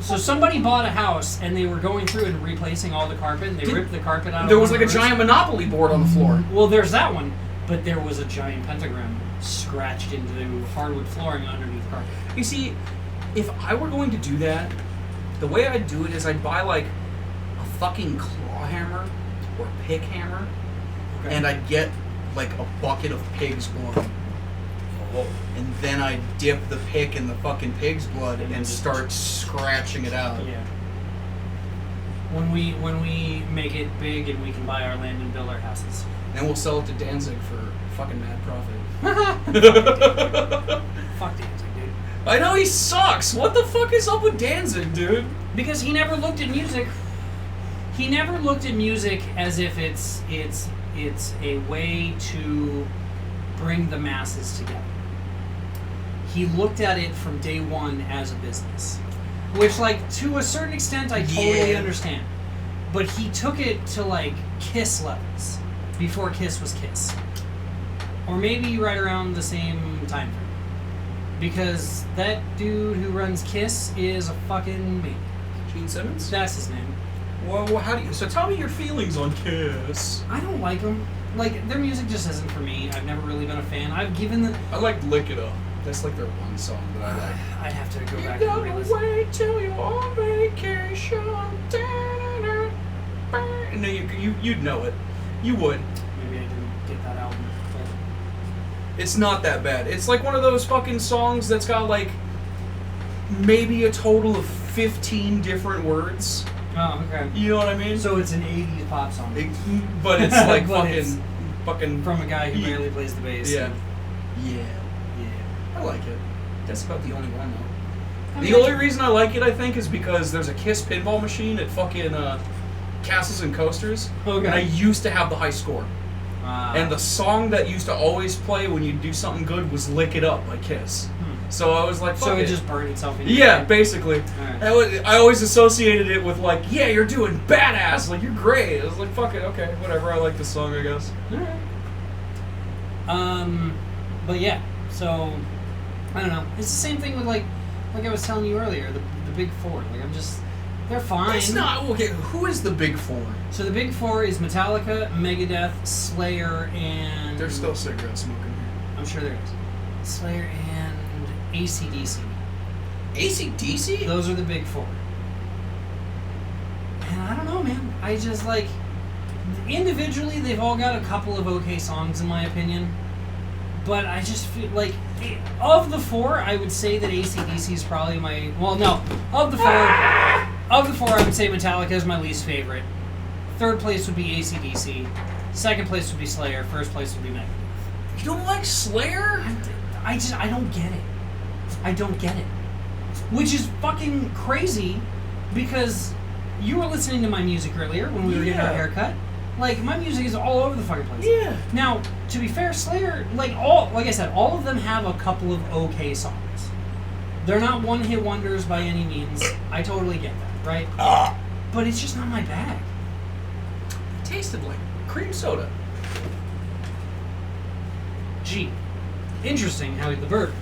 So somebody bought a house and they were going through and replacing all the carpet and they ripped the carpet out. There of was one like a of the giant Monopoly board on the floor. Well, there's that one. but there was a giant pentagram scratched into hardwood flooring underneath the car. You see, if I were going to do that, the way I'd do it is I'd buy like a fucking claw hammer or a pick hammer, Okay. and I'd get like a bucket of pig's blood. Oh. And then I'd dip the pick in the fucking pig's blood And and just- start scratching it out. Yeah. When we make it big and we can buy our land and build our houses. Then we'll sell it to Danzig for fucking mad profit. Fuck Danzig, dude. I know he sucks. What the fuck is up with Danzig, dude? Because he never looked at music. He never looked at music as if it's a way to bring the masses together. He looked at it from day one as a business, which, like, to a certain extent, I totally Yeah. understand. But he took it to like Kiss levels before Kiss was Kiss, or maybe right around the same time frame. Because that dude who runs Kiss is a fucking maniac. Gene Simmons? That's his name. Well, how do you... So tell me your feelings on Kiss. I don't like them. Like, their music just isn't for me. I've never really been a fan. I've given the... I like Lick It Up. That's like their one song that I like. I'd have to go You back and gotta re-listen. wait till you're on vacation. No, you'd know it. You would. Maybe I didn't get that album. It's not that bad. It's like one of those fucking songs that's got like maybe a total of 15 different words. But, oh, okay. You know what I mean? So it's an 80s pop song. But it's like But it's fucking. from a guy who Yeah. barely plays the bass. Yeah. and- Yeah. Yeah. I like it. That's about the only one though. I The mean, only reason I like it, I think, is because there's a Kiss pinball machine at fucking Castles and Coasters. Okay. And I used to have the high score. And the song that used to always play when you do something good was Lick It Up by Kiss. So I was like, fuck so it it. just burned itself in your Yeah, brain. basically. Alright. I always associated it with like, yeah, you're doing badass, like you're great. I was like, fuck it, okay, whatever. I like this song, I guess. Alright. But yeah, so I don't know. It's the same thing with like I was telling you earlier, the big four. Like they're fine. It's not okay. Who is the big four? So the big four is Metallica, Megadeth, Slayer, and There's still cigarette smoking here. I'm sure there is Slayer and AC/DC. AC/DC? Those are the big four. And I don't know, man. I just like individually they've all got a couple of okay songs in my opinion. But I just feel like of the four, I would say that AC/DC is probably my of the four I would say Metallica is my least favorite. Third place would be AC/DC. Second place would be Slayer. First place would be Megadeth. You don't like Slayer? I don't get it. I don't get it. Which is fucking crazy because you were listening to my music earlier when we were getting our Yeah. haircut. Like, my music is all over the fucking place. Yeah. Now, to be fair, Slayer, like I said, all of them have a couple of okay songs. They're not one-hit wonders by any means. I totally get that, right? But it's just not my bag. It tasted like cream soda. Gee, interesting how the burger,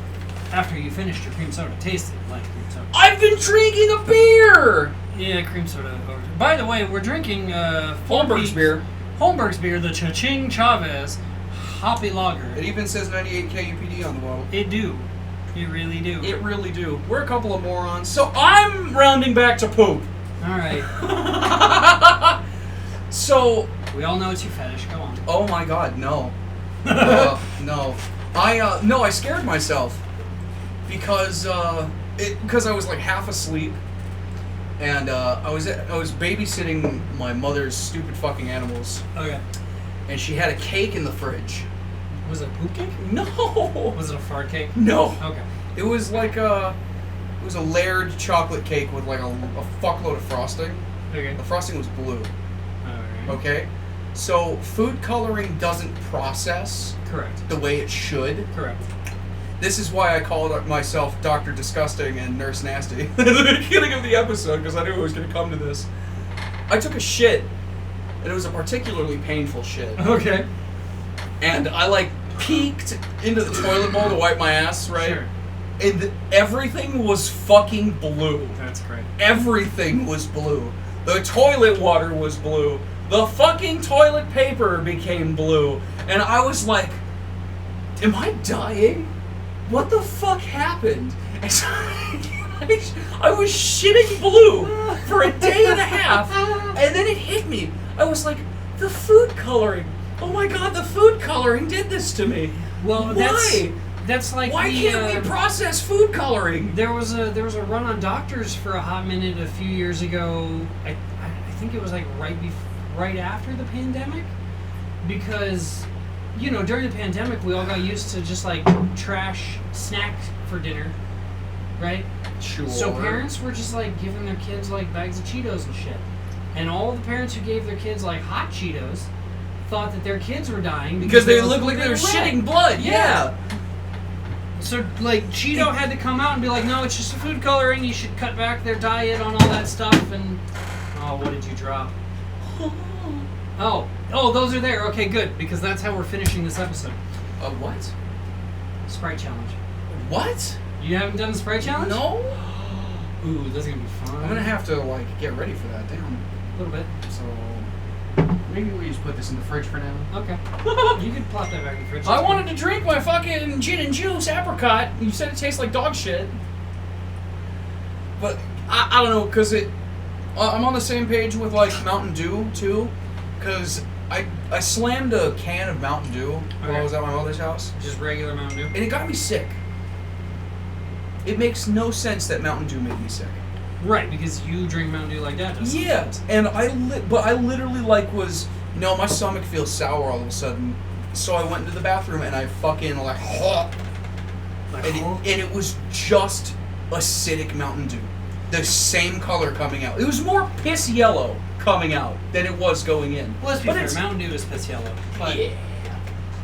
after you finished your cream soda, tasted like cream soda. I've been drinking a beer! Yeah, cream soda. By the way, we're drinking Holmberg's beer. Holmberg's beer, the Cha-Ching Chavez Hoppy Lager. It even says 98 KUPD on the bottle. It do. It really do. It really do. We're a couple of morons. So I'm rounding back to poop. All right. So, We all know it's your fetish. Go on. oh my god, no. No. I scared myself because I was like half asleep, and I was babysitting my mother's stupid fucking animals, Okay. and she had a cake in the fridge. Was it a poop cake? No. Was it a fart cake? No. Okay. It was like a layered chocolate cake with like a fuckload of frosting. Okay. The frosting was blue. Alright. Okay. So food coloring doesn't process Correct. the way it should. Correct. This is why I called myself Dr. Disgusting and Nurse Nasty at the beginning of the episode, because I knew it was going to come to this. I took a shit, and it was a particularly painful shit. Okay. And I, like, peeked into the toilet bowl to wipe my ass, right? Sure. And everything was fucking blue. That's great. Everything was blue. The toilet water was blue. the fucking toilet paper became blue. And I was like, am I dying? What the fuck happened? And so I was shitting blue for a day and a half, and then it hit me. I was like, the food coloring. Oh my god, the food coloring did this to me. Well, why? That's like Why can't we process food coloring? There was a run on doctors for a hot minute a few years ago. I think it was like right after the pandemic, because during the pandemic we all got used to just like trash snacks for dinner, right? Sure. So parents were just like giving their kids like bags of Cheetos and shit, and all the parents who gave their kids like hot Cheetos thought that their kids were dying because they looked like they were shitting blood. Yeah. So, like, Cheeto had to come out and be like, no, it's just a food coloring, you should cut back their diet on all that stuff, and... Oh, what did you drop? Oh, those are there. Okay, good, because that's how we're finishing this episode. What? Sprite Challenge. What? You haven't done the Sprite Challenge? No. Ooh, this is going to be fun. I'm going to have to, like, get ready for that, damn. A little bit. So... maybe we just put this in the fridge for now. Okay. You can plop that back in the fridge. I wanted to drink my fucking gin and juice apricot. You said it tastes like dog shit. But I don't know, because I'm on the same page with like Mountain Dew too, because I slammed a can of Mountain Dew while I was at my mother's house. Just regular Mountain Dew? And it got me sick. It makes no sense that Mountain Dew made me sick. Right, because you drink Mountain Dew like that does. Yeah, and I literally like was, my stomach feels sour all of a sudden. So I went into the bathroom and I fucking like, and it was just acidic Mountain Dew. The same color coming out. It was more piss yellow coming out than it was going in. Well, let's be fair, Mountain Dew is piss yellow. But yeah.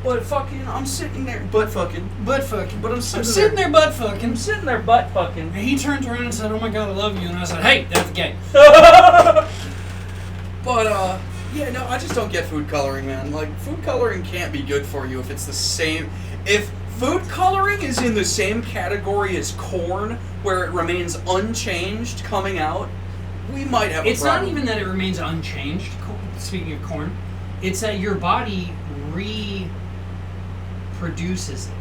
But fucking, I'm sitting there, butt fucking. But I'm sitting sitting there butt fucking. I'm sitting there butt fucking. And he turned around and said, "Oh my god, I love you," and I said, "Hey, that's gay." But yeah, no, I just don't get food coloring, man. Like, food coloring can't be good for you if it's the same. If food coloring is in the same category as corn, where it remains unchanged coming out, we might have a problem. It's not even that it remains unchanged. Speaking of corn, it's that your body reproduces it.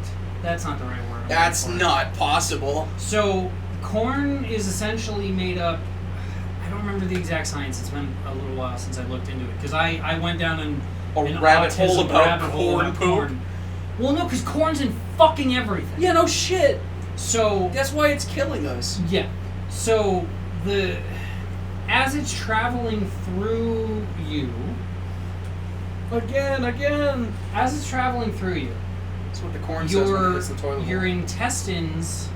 That's not the right word. That's not possible. So, corn is essentially made up... I don't remember the exact science. It's been a little while since I looked into it. Because I went down an rabbit hole autism about rabbit hole corn about poop? corn. Well, no, because corn's in fucking everything. Yeah, no shit. So... That's why it's killing us. Yeah. So, as it's traveling through you... Again. As it's traveling through you... That's what the corn says when it hits the toilet bowl. Your intestines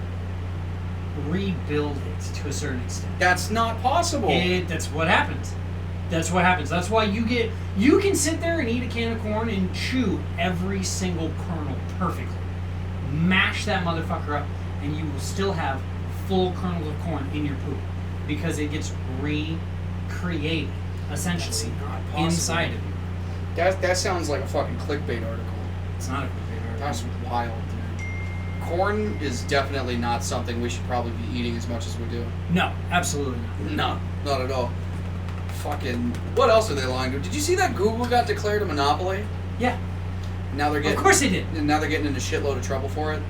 rebuild it to a certain extent. That's not possible. That's what happens. That's what happens. That's why you can sit there and eat a can of corn and chew every single kernel perfectly. Mash that motherfucker up, and you will still have full kernels of corn in your poop because it gets recreated, essentially, inside of you. That sounds like a fucking clickbait article. It's not a clickbait article. That's wild, dude. Corn is definitely not something we should probably be eating as much as we do. No, absolutely not. No, not at all. Fucking, what else are they lying to? Did you see that Google got declared a monopoly? Yeah. Now they're getting, of course they did. And now they're getting into a shitload of trouble for it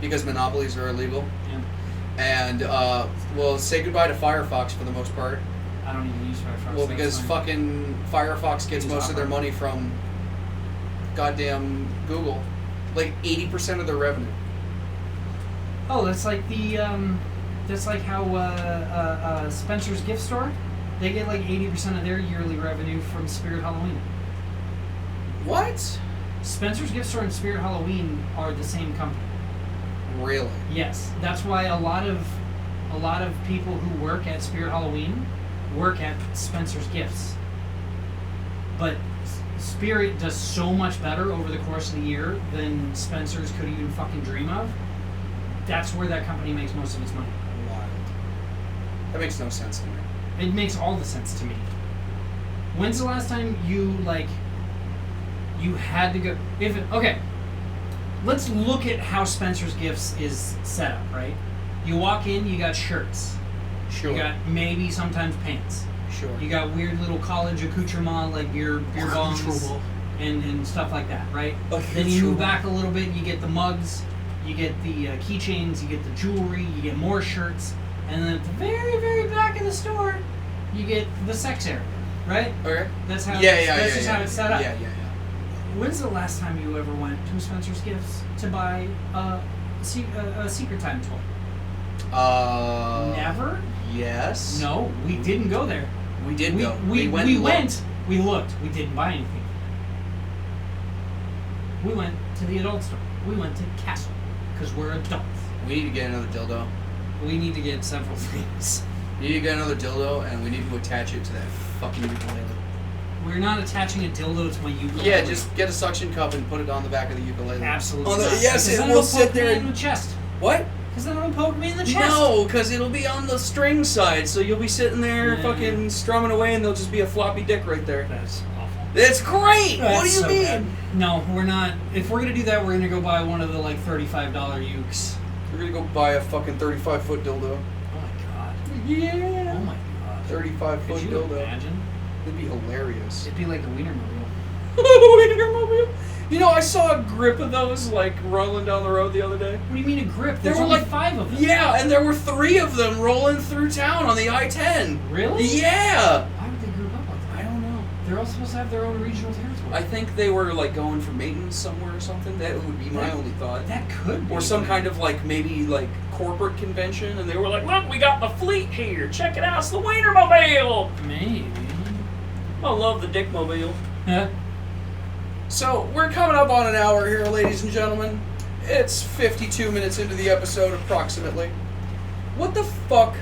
because monopolies are illegal. Yeah. And well, say goodbye to Firefox for the most part. I don't even use Firefox. Well, because fucking Firefox gets most of their money from goddamn Google. Like 80% of their revenue. Oh, that's like that's like how Spencer's Gift Store, they get like 80% of their yearly revenue from Spirit Halloween. What? Spencer's Gift Store and Spirit Halloween are the same company. Really? Yes, that's why a lot of people who work at Spirit Halloween work at Spencer's Gifts. But Spirit does so much better over the course of the year than Spencer's could even fucking dream of. That's where that company makes most of its money. Wild. That makes no sense to me. It makes all the sense to me. When's the last time you had to go... Okay, let's look at how Spencer's Gifts is set up, right? You walk in, you got shirts. Sure. You got maybe sometimes pants. Sure. You got weird little college accoutrement like your beer bongs Accoutrement. and stuff like that, right? Accoutrement. Then you move back a little bit, you get the mugs, you get the keychains, you get the jewelry, you get more shirts, and then at the very, very back of the store, you get the sex area, right? Okay. That's how. Yeah. That's just how it's set up. Yeah. When's the last time you ever went to Spencer's Gifts to buy a Secret Time toy? Never? Yes. No, we didn't go there. We did go. We went. we looked, we didn't buy anything. We went to the adult store. We went to Castle, because we're adults. We need to get another dildo. We need to get several things. We need to get another dildo, and we need to attach it to that fucking ukulele. We're not attaching a dildo to my ukulele. Yeah, just get a suction cup and put it on the back of the ukulele. Absolutely On the- not. yes, Because it then will it'll sit poke me there in and- the chest. What? Because then it'll poke me in the chest. No, because it'll be on the string side, so you'll be sitting there Yeah. fucking strumming away, and there'll just be a floppy dick right there. That's awful. It's great! What do That's you so mean? bad. No, we're not. If we're gonna do that, we're gonna go buy one of the like $35 ukes. We're gonna go buy a fucking 35-foot dildo. Oh my god. Yeah. Oh my god. 35-foot Could you dildo. imagine? It'd be hilarious. It'd be like a Wienermobile. Wienermobile. You know, I saw a grip of those like rolling down the road the other day. What do you mean a grip? There There's were only like 5 of them. Yeah, and there were 3 of them rolling through town on the I-10. Really? Yeah. Why would they group up like that? I don't know. They're all supposed to have their own regional territory. I think they were like going for maintenance somewhere or something. That would be my only thought. That could be. Or some kind of like maybe like corporate convention, and they were like, "Look, we got the fleet here. Check it out, it's the Wienermobile." Maybe. I love the Dickmobile. Huh? So we're coming up on an hour here, ladies and gentlemen. It's 52 minutes into the episode, approximately. What the fuck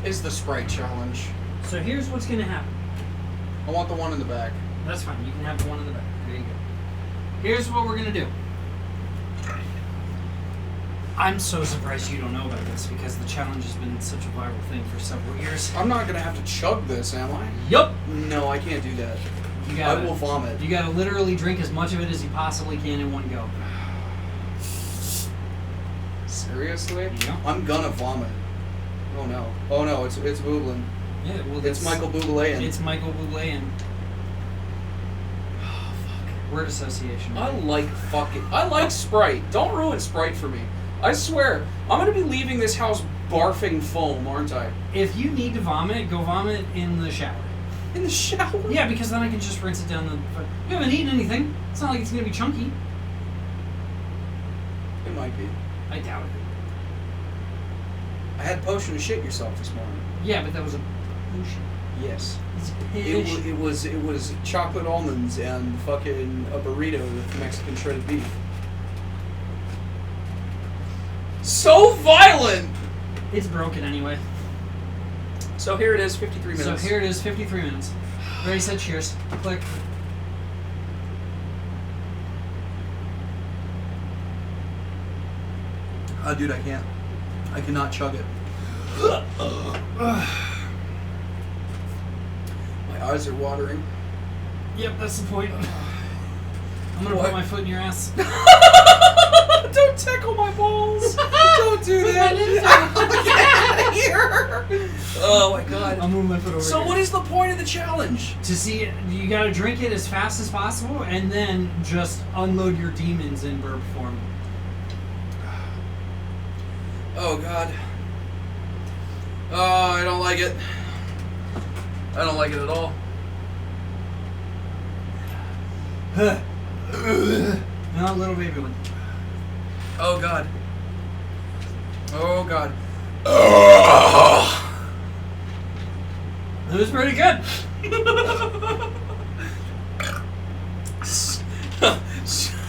is the Sprite challenge? So here's what's gonna happen. I want the one in the back. That's fine. You can have the one in the back. There you go. Here's what we're gonna do. I'm so surprised you don't know about this because the challenge has been such a viral thing for several years. I'm not gonna have to chug this, am I? Yup. No, I can't do that. You I gotta, will vomit. You gotta literally drink as much of it as you possibly can in one go. Seriously? Yeah. I'm gonna vomit. Oh no. Oh no, it's Bublin. Yeah. Well, It's Michael Bublé. It's Michael Bublé and. Oh fuck. Word association. I like Sprite. Don't ruin Sprite for me. I swear, I'm gonna be leaving this house barfing foam, aren't I? If you need to vomit, go vomit in the shower. In the shower? Yeah, because then I can just rinse it down the. You haven't eaten anything. It's not like it's gonna be chunky. It might be. I doubt it. I had potion to shit yourself this morning. Yeah, but that was a potion. Yes. It's a It was chocolate almonds and fucking a burrito with Mexican shredded beef. So violent! It's broken anyway. So here it is, 53 minutes. So here it is, 53 minutes. Ready, set, cheers. Click. Dude, I can't. I cannot chug it. My eyes are watering. Yep, that's the point. I'm gonna What? put my foot in your ass. Don't tickle my balls. Don't do that. Get out of here. Oh my god. I'll move my foot over So here. what is the point of the challenge? To see, you gotta drink it as fast as possible and then just unload your demons in burp form. Oh god. Oh, I don't like it. I don't like it at all. No, little baby one. Oh god. Oh god. It was pretty good.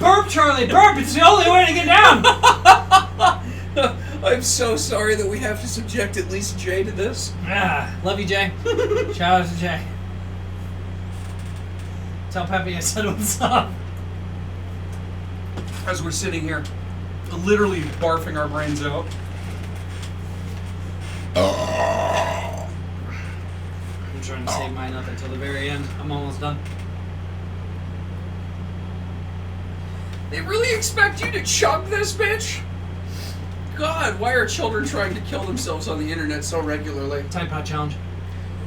Burp, Charlie, burp! It's the only way to get down! I'm so sorry that we have to subject at least Jay to this. Love you, Jay. Shout out to Jay. Tell Peppy I said what's up. As we're sitting here, literally barfing our brains out. I'm trying to save mine up until the very end. I'm almost done. They really expect you to chug this bitch? God, why are children trying to kill themselves on the internet so regularly? Type out challenge.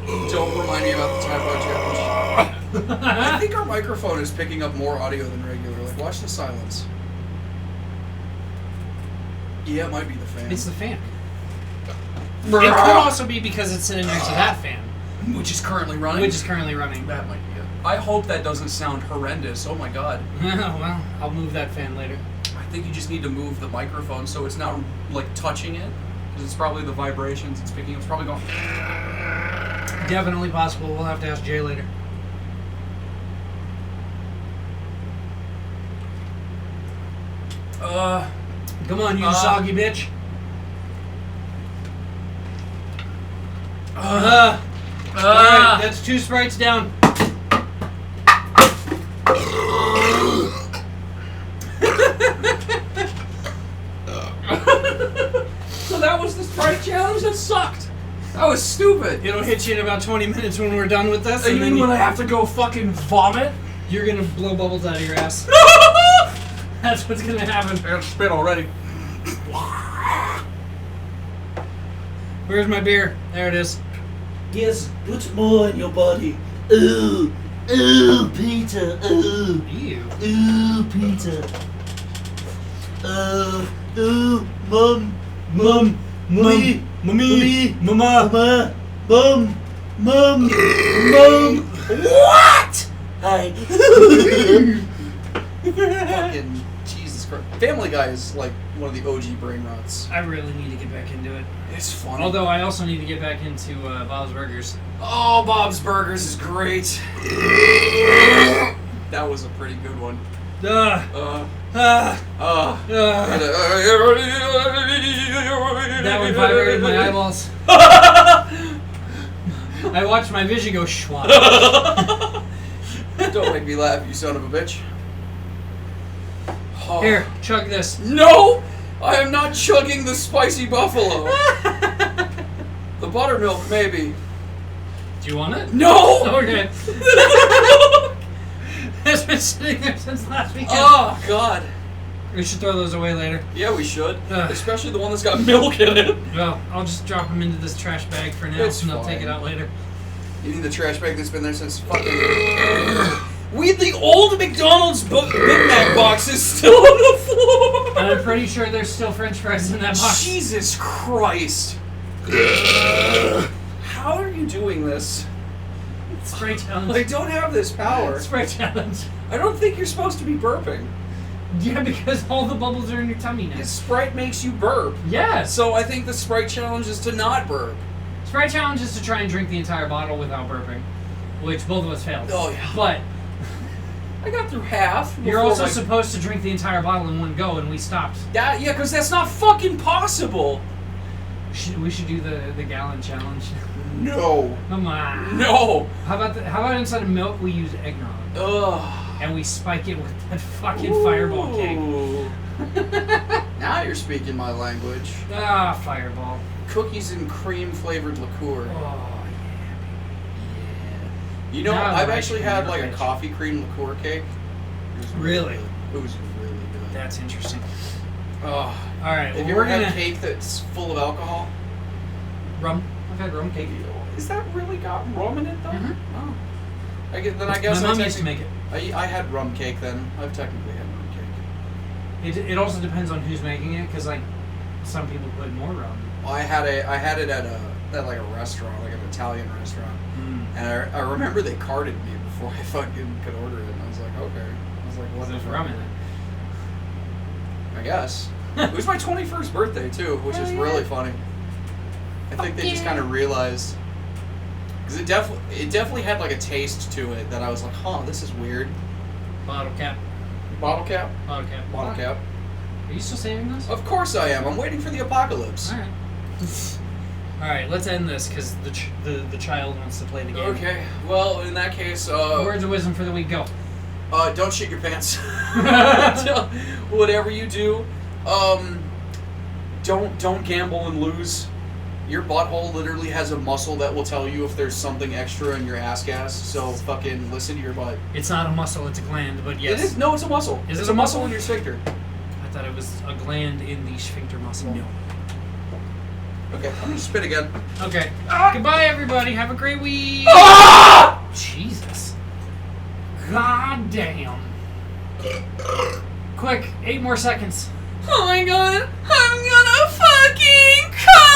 Don't remind me about the Tide Pod challenge. I think our microphone is picking up more audio than regular. Like, watch the silence. Yeah, it might be the fan. It's the fan. It could also be because it's sitting next to that fan. Which is currently running? Which is currently running. That might be it. I hope that doesn't sound horrendous. Oh my god. Well, I'll move that fan later. I think you just need to move the microphone so it's not, like, touching it. Because it's probably the vibrations it's picking up. It's probably going... Definitely possible. We'll have to ask Jay later. Come on, you soggy bitch. Alright, that's 2 Sprites down. So that was the Sprite challenge? That sucked. That was stupid. It'll hit you in about 20 minutes when we're done with this. And then when I have to go fucking vomit? You're gonna blow bubbles out of your ass. That's what's gonna happen. I got spit already. Where's my beer? There it is. Yes, put more in your body. Ooh, ooh, Peter, ooh, Ew. ooh, Peter. Ooh, Mum, Mummy, Mommy, Mama, Mum. What? Hi. Fucking Jesus Christ. Family Guy is like one of the OG brain rots. I really need to get back into it. It's funny. Although I also need to get back into Bob's Burgers. Oh, Bob's Burgers is great. That was a pretty good one. That one vibrated my eyeballs. I watched my vision go schwab. Don't make me laugh, you son of a bitch. Oh. Here, chug this. No! I am not chugging the spicy buffalo. The buttermilk, maybe. Do you want it? No! Okay. It's been sitting there since last weekend. Oh, God. We should throw those away later. Yeah, we should. Especially the one that's got milk in it. Well, I'll just drop them into this trash bag for now, It's and I'll fine. take it out later. You need the trash bag that's been there since fucking... the old McDonald's Big Mac box is still on the floor. And I'm pretty sure there's still French fries in that box. Jesus Christ. How are you doing this? Spray challenge. I don't have this power. Spray challenge. I don't think you're supposed to be burping. Yeah, because all the bubbles are in your tummy now. Sprite makes you burp. Yes. So I think the Sprite challenge is to not burp. Spray challenge is to try and drink the entire bottle without burping, which both of us failed. Oh, yeah. But I got through half. you're before also my- supposed to drink the entire bottle in one go, and we stopped. Yeah, because that's not fucking possible. We should do the gallon challenge. No. Come on. No. How about instead of milk we use eggnog Ugh. and we spike it with that fucking fireball cake. Ooh. Now you're speaking my language. Ah, fireball. Cookies and cream flavored liqueur. Oh You know, Now I've I actually can had remember like a it. coffee cream liqueur cake. It was Really? good. It was really good. that's interesting. Oh. All right, Have you we're ever gonna had cake that's full of alcohol? rum. I've had rum cake. Is that really got rum in it though? Mhm. Oh. I guess My I mom used to make it. I had rum cake then. I've technically had rum cake. It also depends on who's making it, because like some people put more rum. Well, I had it at like a restaurant, like an Italian restaurant, and I remember they carded me before I fucking could order it, and I was like, okay. I was like, what There's the rum in fuck? it. I guess. It was my 21st birthday too, which is really funny. I think they just kind of realized, because it definitely had like a taste to it that I was like, huh, this is weird. Bottle cap. Bottle cap. Bottle cap. Bottle cap. Are you still saving this? Of course I am. I'm waiting for the apocalypse. All right. All right, let's end this because the child wants to play the game. Okay. Well, in that case, Words of wisdom for the week. Go. don't shit your pants. Whatever you do, don't gamble and lose. Your butthole literally has a muscle that will tell you if there's something extra in your ass gas. So fucking listen to your butt. It's not a muscle; it's a gland. But yes, It is. No, it's a muscle. Is it it's a a muscle muscle? in your sphincter. I thought it was a gland in the sphincter muscle. No. Okay, I'm gonna spit again. Okay. Goodbye, everybody. Have a great week. Jesus. God damn. Quick, 8 more seconds. Oh my god, I'm gonna fucking come!